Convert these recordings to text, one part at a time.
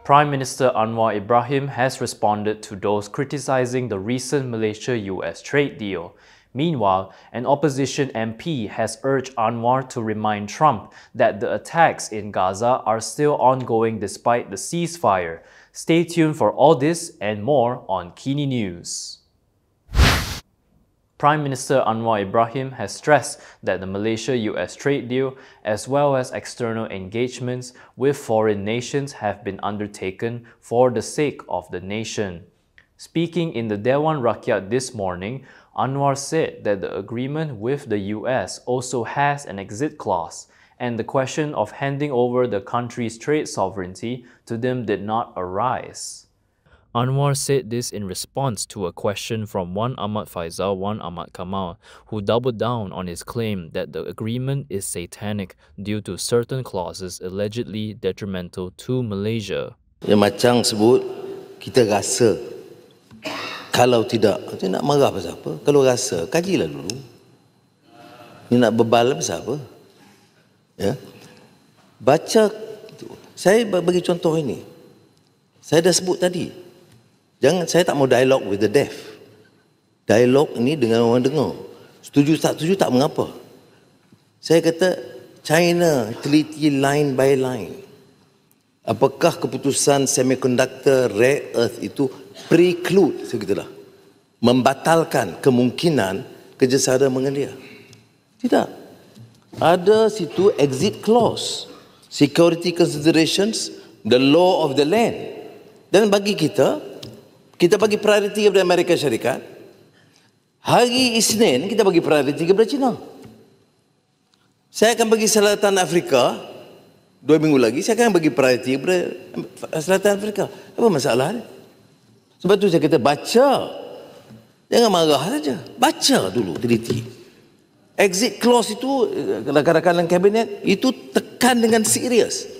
Prime Minister Anwar Ibrahim has responded to those criticizing the recent Malaysia-US trade deal. Meanwhile, an opposition MP has urged Anwar to remind Trump that the attacks in Gaza are still ongoing despite the ceasefire. Stay tuned for all this and more on KiniNews. Prime Minister Anwar Ibrahim has stressed that the Malaysia-US trade deal, as well as external engagements with foreign nations, have been undertaken for the sake of the nation. Speaking in the Dewan Rakyat this morning, Anwar said that the agreement with the US also has an exit clause, and the question of handing over the country's trade sovereignty to them did not arise. Anwar said this in response to a question from one Ahmad Fayhsal, one Ahmad Kamal, who doubled down on his claim that the agreement is satanic due to certain clauses allegedly detrimental to Malaysia. Yang macam sebut, kita rasa. Kalau tidak, itu nak marah pasal apa? Kalau rasa, kajilah dulu. Ni nak bebal pasal apa? Ya. Baca, saya bagi contoh ini. Saya dah sebut tadi. Saya tak mau dialog with the deaf. Dialog ini dengan orang dengar. Setuju tak mengapa. Saya kata China teliti line by line. Apakah keputusan semiconductor rare earth itu preclude segitulah membatalkan kemungkinan kerjasama dengan dia? Tidak. Ada situ exit clause, security considerations, the law of the land. Dan bagi kita bagi priority kepada Amerika Syarikat. Hari Isnin kita bagi priority kepada China. Saya akan bagi Selatan Afrika 2 minggu lagi, saya akan bagi priority kepada Selatan Afrika. Apa masalah ni? Sebab tu saya kata baca. Jangan marah saja. Baca dulu, teliti. Exit clause itu, rakan-rakan dalam kabinet, itu tekan dengan serius.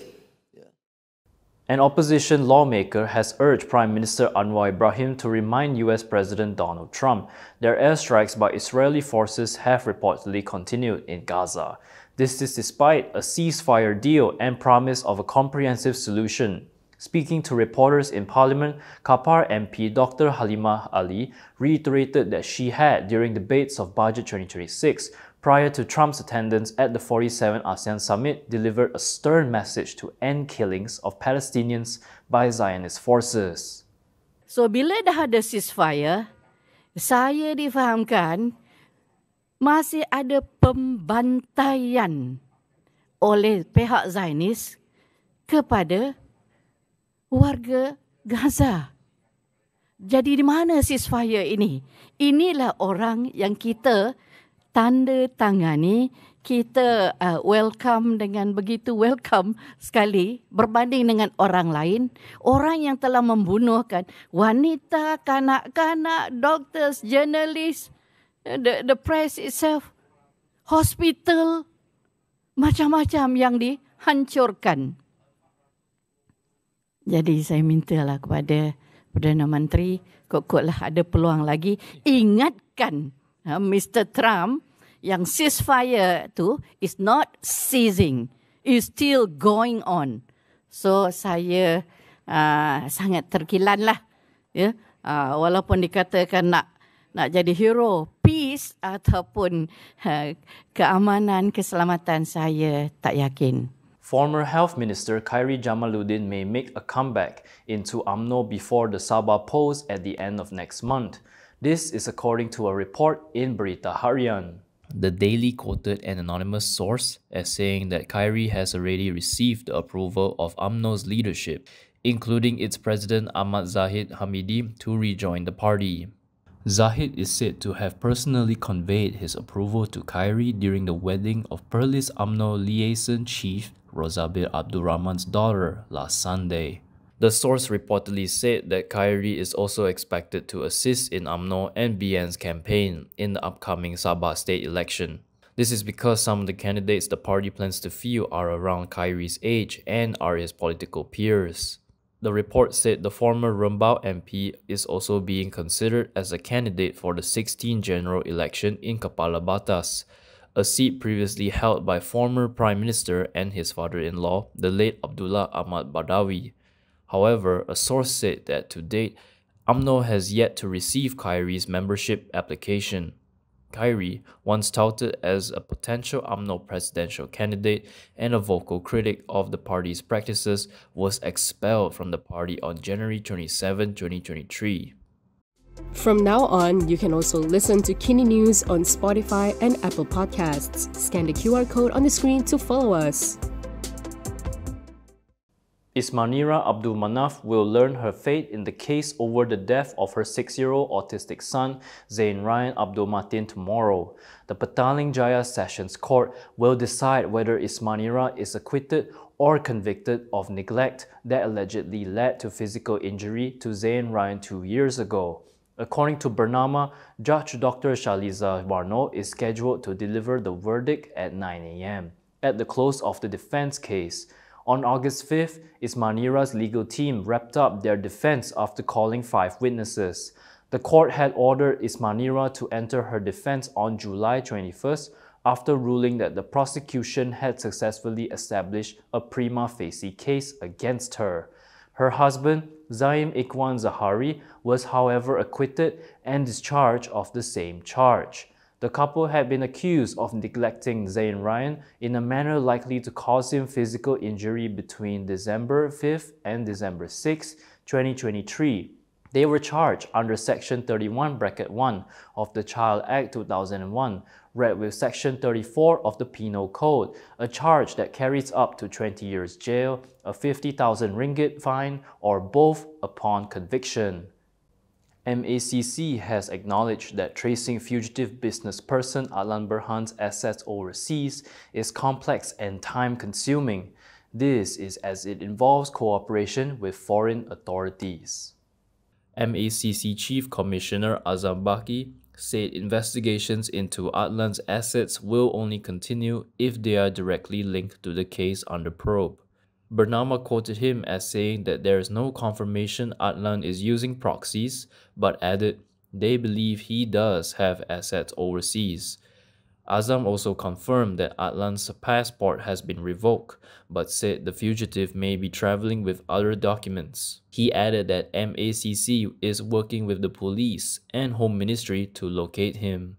An opposition lawmaker has urged Prime Minister Anwar Ibrahim to remind US President Donald Trump that airstrikes by Israeli forces have reportedly continued in Gaza. This is despite a ceasefire deal and promise of a comprehensive solution. Speaking to reporters in Parliament, Kapar MP Dr. Halimah Ali reiterated that she had during debates of Budget 2026 prior to Trump's attendance at the 47th ASEAN Summit delivered a stern message to end killings of Palestinians by Zionist forces. So bila dah ada ceasefire, saya difahamkan masih ada pembantaian oleh pihak Zionis kepada warga Gaza. Jadi di mana ceasefire ini? Inilah orang yang kita tanda tangani, kita welcome dengan begitu welcome sekali berbanding dengan orang lain, orang yang telah membunuhkan wanita, kanak-kanak, doctors, journalists, the press itself, hospital, macam-macam yang dihancurkan. Jadi saya mintalah kepada Perdana Menteri, kok-koklah ada peluang lagi, ingatkan Mr. Trump yang ceasefire tu is not ceasing, is still going on. So saya sangat terkilan lah, ya. Walaupun dikatakan nak jadi hero, peace ataupun keamanan, keselamatan, saya tak yakin. Former Health Minister Khairy Jamaluddin may make a comeback into Umno before the Sabah polls at the end of next month. This is according to a report in Berita Harian. The Daily quoted an anonymous source as saying that Khairy has already received the approval of UMNO's leadership, including its president Ahmad Zahid Hamidi, to rejoin the party. Zahid is said to have personally conveyed his approval to Khairy during the wedding of Perlis UMNO liaison chief Rozabir Abdul Rahman's daughter last Sunday. The source reportedly said that Khairy is also expected to assist in UMNO and BN's campaign in the upcoming Sabah state election. This is because some of the candidates the party plans to field are around Khairy's age and are his political peers. The report said the former Rembau MP is also being considered as a candidate for the 16th general election in Kepala Batas, a seat previously held by former Prime Minister and his father-in-law, the late Abdullah Ahmad Badawi. However, a source said that to date, Umno has yet to receive Khairy's membership application. Khairy, once touted as a potential Umno presidential candidate and a vocal critic of the party's practices, was expelled from the party on January 27, 2023. From now on, you can also listen to KiniNews on Spotify and Apple Podcasts. Scan the QR code on the screen to follow us. Ismanira Abdul Manaf will learn her fate in the case over the death of her 6-year-old autistic son, Zain Ryan Abdul Matin, tomorrow. The Petaling Jaya Sessions Court will decide whether Ismanira is acquitted or convicted of neglect that allegedly led to physical injury to Zain Ryan 2 years ago. According to Bernama, Judge Dr. Shaliza Warno is scheduled to deliver the verdict at 9 a.m. at the close of the defense case. On August 5th, Ismanira's legal team wrapped up their defense after calling 5 witnesses. The court had ordered Ismanira to enter her defense on July 21st after ruling that the prosecution had successfully established a prima facie case against her. Her husband, Zaim Ikwan Zahari, was however acquitted and discharged of the same charge. The couple had been accused of neglecting Zain Ryan in a manner likely to cause him physical injury between December 5th and December 6, 2023. They were charged under Section 31(1) of the Child Act 2001, read with Section 34 of the Penal Code, a charge that carries up to 20 years jail, a 50,000 ringgit fine, or both upon conviction. MACC has acknowledged that tracing fugitive business person Adlan Berhan's assets overseas is complex and time-consuming. This is as it involves cooperation with foreign authorities. MACC Chief Commissioner Azam Baki said investigations into Adlan's assets will only continue if they are directly linked to the case under probe. Bernama quoted him as saying that there is no confirmation Adlan is using proxies, but added, they believe he does have assets overseas. Azam also confirmed that Adlan's passport has been revoked, but said the fugitive may be traveling with other documents. He added that MACC is working with the police and Home Ministry to locate him.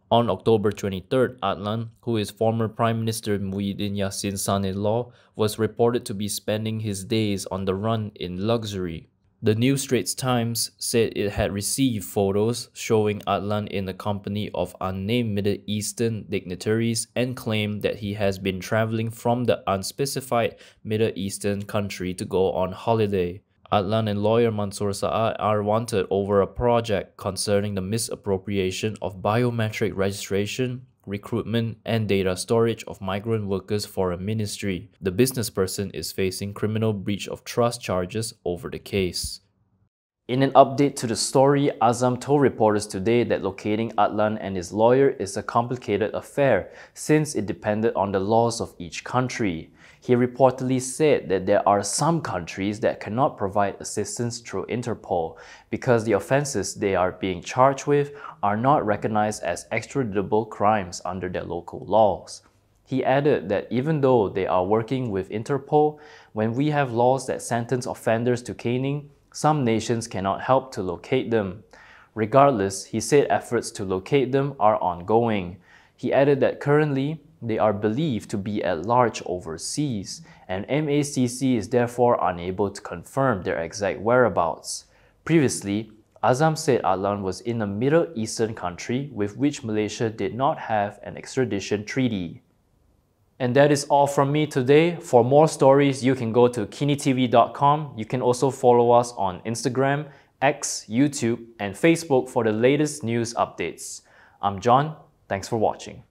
On October 23rd, Adlan, who is former Prime Minister Muhyiddin Yassin's son-in-law, was reported to be spending his days on the run in luxury. The New Straits Times said it had received photos showing Adlan in the company of unnamed Middle Eastern dignitaries and claimed that he has been traveling from the unspecified Middle Eastern country to go on holiday. Adlan and lawyer Mansoor Saad are wanted over a project concerning the misappropriation of biometric registration, recruitment, and data storage of migrant workers for a ministry. The business person is facing criminal breach of trust charges over the case. In an update to the story, Azam told reporters today that locating Adlan and his lawyer is a complicated affair since it depended on the laws of each country. He reportedly said that there are some countries that cannot provide assistance through Interpol because the offenses they are being charged with are not recognized as extraditable crimes under their local laws. He added that even though they are working with Interpol, when we have laws that sentence offenders to caning, some nations cannot help to locate them. Regardless, he said efforts to locate them are ongoing. He added that currently, they are believed to be at large overseas, and MACC is therefore unable to confirm their exact whereabouts. Previously, Azam said Adlan was in a Middle Eastern country with which Malaysia did not have an extradition treaty. And that is all from me today. For more stories, you can go to kinitv.com. You can also follow us on Instagram, X, YouTube, and Facebook for the latest news updates. I'm John. Thanks for watching.